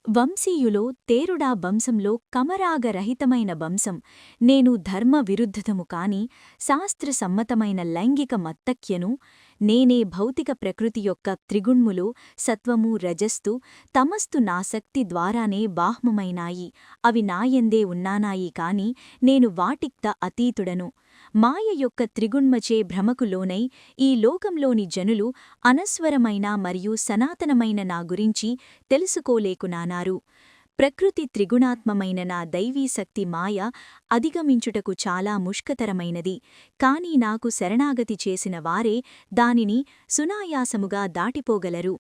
వంశీయులో తేరుడా వంశంలో కమరాగరహితమైన వంశం నేను ధర్మ విరుద్ధతము కాని శాస్త్రసమ్మతమైన లైంగిక మత్తక్యను నేనే భౌతిక ప్రకృతి యొక్క త్రిగుణ్ములు సత్వము రజస్తు తమస్తు నా శక్తి ద్వారానే బాహ్మమైనాయి అవి నాయందే ఉన్నానాయి కాని నేను వాటిక్త అతీతుడను మాయ యొక్క త్రిగుణ్మచే భ్రమకు లోనై ఈ లోకంలోని జనులు అనస్వరమైన మరియు సనాతనమైన నా గురించి తెలుసుకోలేకునానారు ప్రకృతి త్రిగుణాత్మమైన నా దైవీశక్తి మాయ అధిగమించుటకు చాలా ముష్కతరమైనది కాని నాకు శరణాగతి చేసిన వారే దానిని సునాయాసముగా దాటిపోగలరు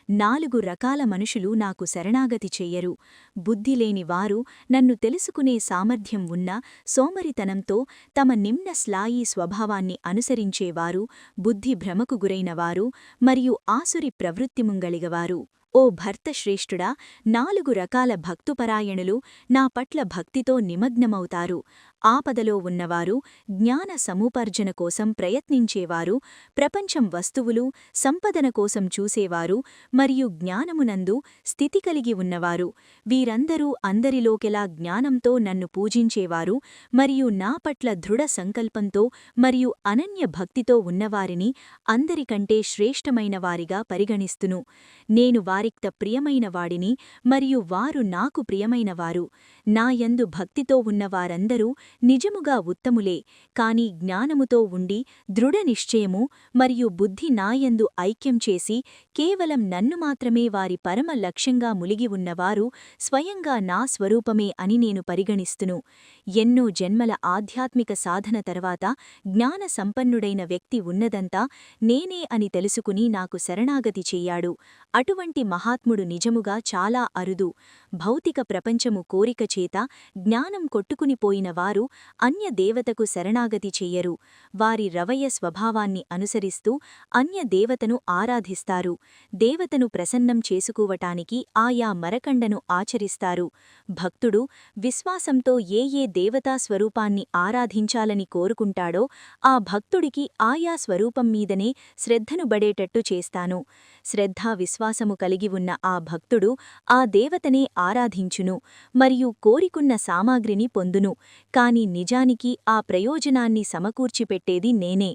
4 రకాల మనుషులు నాకు శరణాగతి చెయ్యరు బుద్ధిలేని వారు నన్ను తెలుసుకునే సామర్థ్యం ఉన్న సోమరితనంతో తమ నిమ్న స్లాయీ స్వభావాన్ని అనుసరించేవారు బుద్ధి భ్రమకు గురైనవారు మరియు ఆసురి ప్రవృత్తిముంగళిగవారు ఓ భర్తశ్రేష్ఠుడా 4 రకాల భక్తుపరాయణులు నా పట్ల భక్తితో నిమగ్నమవుతారు ఆపదలో ఉన్నవారు జ్ఞాన సముపార్జన కోసం ప్రయత్నించేవారు ప్రపంచం వస్తువులు సంపదన కోసం చూసేవారు మరియు జ్ఞానమునందు స్థితి కలిగి ఉన్నవారు వీరందరూ అందరిలోకెలా జ్ఞానంతో నన్ను పూజించేవారు మరియు నా పట్ల దృఢ సంకల్పంతో మరియు అనన్య భక్తితో ఉన్నవారిని అందరికంటే శ్రేష్టమైన వారిగా పరిగణిస్తును నేను వారిక్త ప్రియమైన వాడిని మరియు వారు నాకు ప్రియమైనవారు నాయందు భక్తితో ఉన్నవారందరూ నిజముగా ఉత్తములే కాని జ్ఞానముతో ఉండి దృఢ నిశ్చయము మరియు బుద్ధి నాయందు ఐక్యం చేసి కేవలం నన్ను మాత్రమే వారి పరమ లక్ష్యంగా ములిగి ఉన్నవారు స్వయంగా నా స్వరూపమే అని నేను పరిగణిస్తును ఎన్నో జన్మల ఆధ్యాత్మిక సాధన తర్వాత జ్ఞాన సంపన్నుడైన వ్యక్తి ఉన్నదంతా నేనే అని తెలుసుకుని నాకు శరణాగతి చెయ్యాడు అటువంటి మహాత్ముడు నిజముగా చాలా అరుదు భౌతిక ప్రపంచము కోరిక చేత జ్ఞానం కొట్టుకునిపోయిన వారు అన్య దేవతకు శరణాగతి చెయ్యరు వారి రవయ స్వభావాన్ని అనుసరిస్తూ అన్య దేవతను ఆరాధిస్తారు దేవతను ప్రసన్నం చేసుకోవటానికి ఆయా మరకండను ఆచరిస్తారు భక్తుడు విశ్వాసంతో ఏ దేవతా స్వరూపాన్ని ఆరాధించాలని కోరుకుంటాడో ఆ భక్తుడికి ఆయా స్వరూపం మీదనే శ్రద్ధను బడేటట్టు చేస్తాను శ్రద్ధా విశ్వాసము కలిగి ఉన్న ఆ భక్తుడు ఆ దేవతనే ఆరాధించును మరియు కోరికున్న సామాగ్రిని పొందును కాని నిజానికి ఆ ప్రయోజనాన్ని సమకూర్చిపెట్టేది నేనే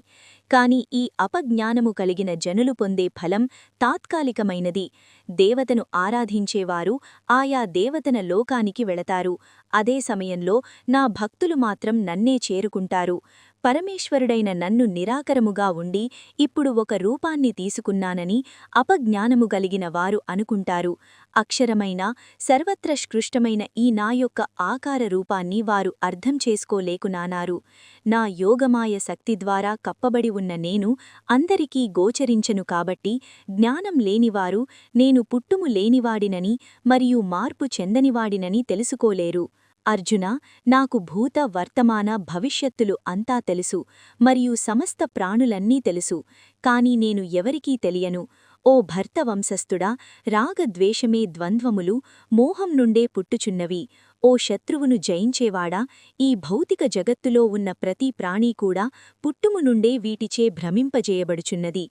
కాని ఈ అపజ్ఞానము కలిగిన జనులు పొందే ఫలం తాత్కాలికమైనది దేవతను ఆరాధించేవారు ఆయా దేవతన లోకానికి వెళతారు అదే సమయంలో నా భక్తులు మాత్రం నన్నే చేరుకుంటారు పరమేశ్వరుడైన నన్ను నిరాకరముగా ఉండి ఇప్పుడు ఒక రూపాన్ని తీసుకున్నానని అపజ్ఞానము గలిగిన వారు అనుకుంటారు అక్షరమైన సర్వత్ర స్కృష్టమైన ఈ నా యొక్క ఆకార రూపాన్ని వారు అర్థం చేసుకోలేకునానారు నా యోగమాయ శక్తి ద్వారా కప్పబడి ఉన్న నేను అందరికీ గోచరించను కాబట్టి జ్ఞానం లేనివారు నేను పుట్టుము లేనివాడినని మరియు మార్పు చెందనివాడినని తెలుసుకోలేరు అర్జున నాకు భూత వర్తమాన భవిష్యత్తులు అంతా తెలుసు మరియు సమస్త ప్రాణులన్నీ తెలుసు కాని నేను ఎవరికీ తెలియను ఓ భర్తవంశస్థుడా రాగద్వేషమే ద్వంద్వములు మోహం నుండే పుట్టుచున్నవి ఓ శత్రువును జయించేవాడా ఈ భౌతిక జగత్తులో ఉన్న ప్రతి ప్రాణీ కూడా పుట్టుము నుండే వీటిచే భ్రమింపజేయబడుచున్నది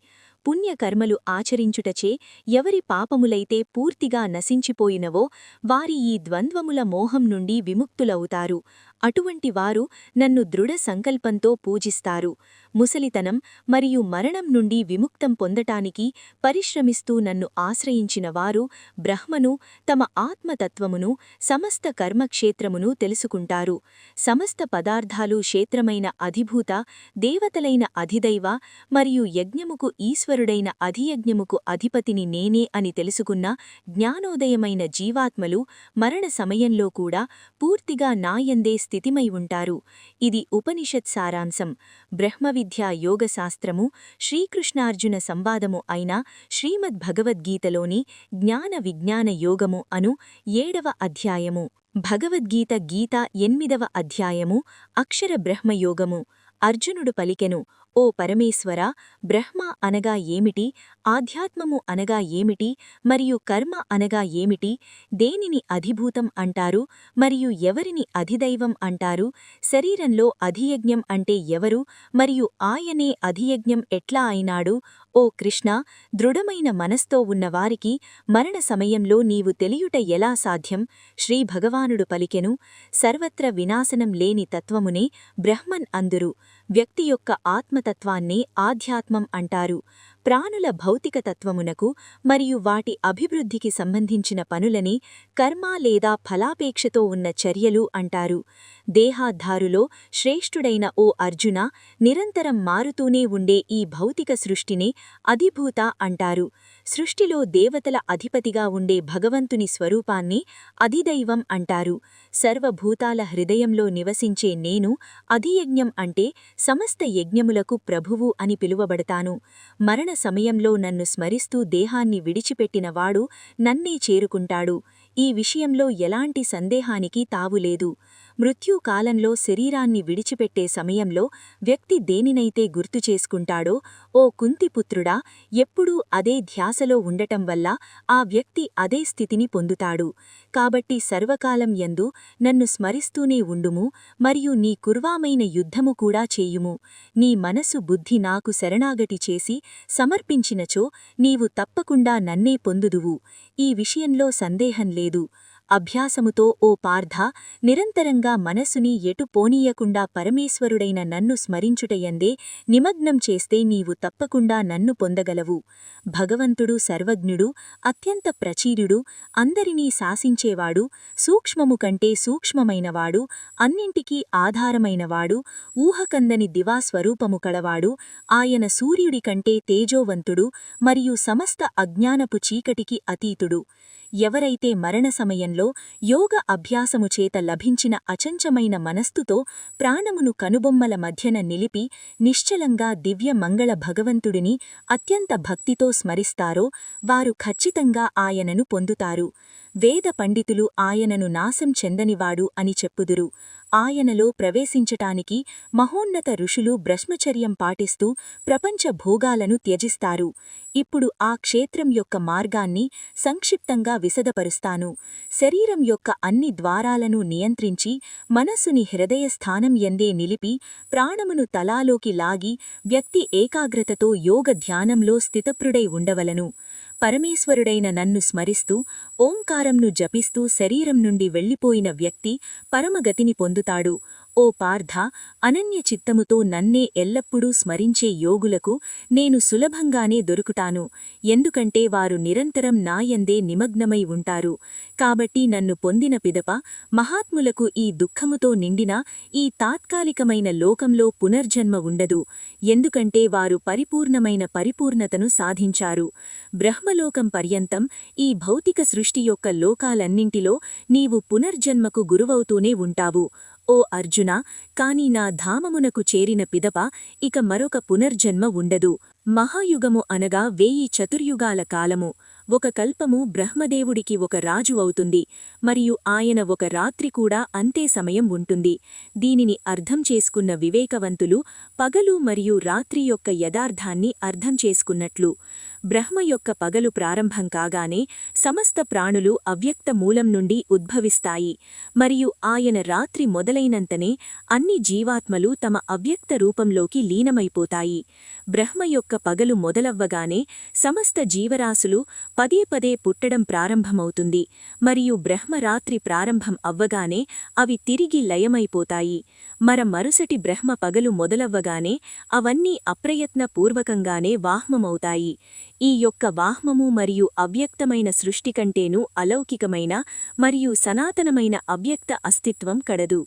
పుణ్యకర్మలు ఆచరించుటచే ఎవరి పాపములైతే పూర్తిగా నశించిపోయినవో వారి ఈ ద్వంద్వముల మోహం నుండి విముక్తులవుతారు అటువంటి వారు నన్ను దృఢ సంకల్పంతో పూజిస్తారు ముసలితనం మరియు మరణం నుండి విముక్తం పొందటానికి పరిశ్రమిస్తూ నన్ను ఆశ్రయించిన వారు బ్రహ్మను తమ ఆత్మతత్వమును సమస్త కర్మక్షేత్రమును తెలుసుకుంటారు సమస్త పదార్థాలు క్షేత్రమైన అధిభూత దేవతలైన అధిదైవ మరియు యజ్ఞముకు ఈశ్వరుడైన అధియజ్ఞముకు అధిపతిని నేనే అని తెలుసుకున్న జ్ఞానోదయమైన జీవాత్మలు మరణ సమయంలో కూడా పూర్తిగా నాయందే స్థితిమై ఉంటారు ఇది ఉపనిషత్ సారాంశం బ్రహ్మవిద్యా యోగశాస్త్రము శ్రీకృష్ణార్జున సంవాదము అయిన శ్రీమద్ భగవద్గీతలోని జ్ఞాన విజ్ఞాన యోగము అను 7వ అధ్యాయము భగవద్గీత గీత 8వ అధ్యాయము అక్షర బ్రహ్మయోగము అర్జునుడు పలికెను ఓ పరమేశ్వర బ్రహ్మ అనగా ఏమిటి ఆధ్యాత్మము అనగా ఏమిటి మరియు కర్మ అనగా ఏమిటి దేనిని అధిభూతం అంటారు మరియు ఎవరిని అధిదైవం అంటారు శరీరంలో అధియజ్ఞం అంటే ఎవరు మరియు ఆయనే అధియజ్ఞం ఎట్లా అయినాడు ఓ ఓ కృష్ణ, దృఢమైన మనస్తో ఉన్నవారికి మరణ సమయంలో నీవు తెలియుట ఎలా సాధ్యం? శ్రీ భగవానుడు పలికెను, సర్వత్ర వినాశనం లేని తత్వమునే బ్రహ్మన్ అందురు. వ్యక్తి యొక్క ఆత్మతత్వాన్నే ఆధ్యాత్మం అంటారు. ప్రాణుల భౌతిక తత్వమునకు మరియు వాటి అభివృద్ధికి సంబంధించిన పనులని కర్మ లేదా ఫలాపేక్షతో ఉన్న చర్యలు అంటారు. దేహాధారులో శ్రేష్ఠుడైన ఓ అర్జున, నిరంతరం మారుతూనే ఉండే ఈ భౌతిక సృష్టిని అధిభూత అంటారు. సృష్టిలో దేవతల అధిపతిగా ఉండే భగవంతుని స్వరూపాన్ని అధిదైవం అంటారు. సర్వభూతాల హృదయంలో నివసించే నేను అధియజ్ఞం అంటే సమస్త యజ్ఞములకు ప్రభువు అని పిలువబడతాను. మరణ సమయంలో నన్ను స్మరిస్తూ దేహాన్ని విడిచిపెట్టినవాడు నన్నే చేరుకుంటాడు. ఈ విషయంలో ఎలాంటి సందేహానికి తావులేదు. మృత్యుకాలంలో శరీరాన్ని విడిచిపెట్టే సమయంలో వ్యక్తి దేనినైతే గుర్తుచేసుకుంటాడో, ఓ కుంతిపుత్రుడా, ఎప్పుడూ అదే ధ్యాసలో ఉండటం వల్ల ఆ వ్యక్తి అదే స్థితిని పొందుతాడు. కాబట్టి సర్వకాలం యందు నన్ను స్మరిస్తూనే ఉండుము, మరియు నీ కుర్వామైన యుద్ధము కూడా చేయుము. నీ మనసు బుద్ధి నాకు శరణాగతి చేసి సమర్పించినచో నీవు తప్పకుండా నన్నే పొందుదువు. ఈ విషయంలో సందేహం లేదు. అభ్యాసముతో ఓ పార్థ, నిరంతరంగా మనసుని ఎటు పోనీయకుండా పరమేశ్వరుడైన నన్ను స్మరించుటయందే నిమగ్నం చేస్తే నీవు తప్పకుండా నన్ను పొందగలవు. భగవంతుడు సర్వజ్ఞుడు, అత్యంత ప్రచీరుడు, అందరినీ శాసించేవాడు, సూక్ష్మము కంటే సూక్ష్మమైనవాడు, అన్నింటికీ ఆధారమైనవాడు, ఊహకందని దివాస్వరూపము కలవాడు. ఆయన సూర్యుడి కంటే తేజోవంతుడు మరియు సమస్త అజ్ఞానపు చీకటికి అతీతుడు. ఎవరైతే మరణ సమయంలో యోగ అభ్యాసము చేత లభించిన అచంచమైన మనస్సుతో ప్రాణమును కనుబొమ్మల మధ్యన నిలిపి నిశ్చలంగా దివ్య మంగళ భగవంతుడిని అత్యంత భక్తితో స్మరిస్తారో వారు ఖచ్చితంగా ఆయనను పొందుతారు. వేద పండితులు ఆయనను నాశం చెందనివాడు అని చెప్పుదురు. ఆయనలో ప్రవేశించటానికి మహోన్నత ఋషులు బ్రహ్మచర్యం పాటిస్తూ ప్రపంచ భోగాలను త్యజిస్తారు. ఇప్పుడు ఆ క్షేత్రం యొక్క మార్గాన్ని సంక్షిప్తంగా విశదపరుస్తాను. శరీరం యొక్క అన్ని ద్వారాలను నియంత్రించి మనస్సుని హృదయస్థానం యందే నిలిపి ప్రాణమును తలాలోకి లాగి వ్యక్తి ఏకాగ్రతతో యోగ ధ్యానంలో స్థితప్రుడై ఉండవలను. పరమేశ్వరుడైన నన్ను స్మరిస్తూ ఓంకారంను జపిస్తూ శరీరం నుండి వెళ్ళిపోయిన వ్యక్తి పరమగతిని పొందుతాడు. ఓ పార్థ, అనన్య చిత్తముతో నన్నే ఎల్లప్పుడూ స్మరించే యోగులకు నేను సులభంగానే దొరుకుతాను. ఎందుకంటే వారు నిరంతరం నాయందే నిమగ్నమై ఉంటారు. కాబట్టి నన్ను పొందిన పిదప మహాత్ములకు ఈ దుఃఖముతో నిండిన ఈ తాత్కాలికమైన లోకంలో పునర్జన్మ ఉండదు. ఎందుకంటే వారు పరిపూర్ణమైన పరిపూర్ణతను సాధించారు. బ్రహ్మలోకం పర్యంతం ఈ భౌతిక సృష్టి యొక్క లోకాలన్నింటిలో నీవు పునర్జన్మకు గురువవుతూనే ఉంటావు. ఓ అర్జున, కాని నా ధామమునకు చేరిన పిదప ఇక మరొక పునర్జన్మ ఉండదు. మహాయుగము అనగా 1000 చతుర్యుగాల కాలము. ఒక కల్పము బ్రహ్మదేవుడికి ఒక రాజు అవుతుంది, మరియు ఆయన ఒక రాత్రి కూడా అంతే సమయం ఉంటుంది. దీనిని అర్థం చేసుకున్న వివేకవంతులు పగలు మరియు రాత్రి యొక్క యథార్థాన్ని అర్థం చేసుకున్నట్లు. బ్రహ్మ యొక్క పగలు ప్రారంభం కాగానే సమస్త ప్రాణులు అవ్యక్త మూలం నుండి ఉద్భవిస్తాయి, మరియు ఆయన రాత్రి మొదలైనంతనే అన్ని జీవాత్మలు తమ అవ్యక్త రూపంలోకి లీనమైపోతాయి. బ్రహ్మ యొక్క పగలు మొదలవ్వగానే సమస్త జీవరాశులు పదే పదే పుట్టడం ప్రారంభమవుతుంది, మరియు బ్రహ్మరాత్రి ప్రారంభం అవ్వగానే అవి తిరిగి లయమైపోతాయి. మరుసటి బ్రహ్మ పగలు మొదలవ్వగానే అవన్నీ అప్రయత్నపూర్వకంగానే వాహ్మమవుతాయి. ఈ యొక్క వాహ్మము మరియు అవ్యక్తమైన సృష్టి కంటేనూ అలౌకికమైన మరియు సనాతనమైన అవ్యక్త అస్తిత్వం కడదు.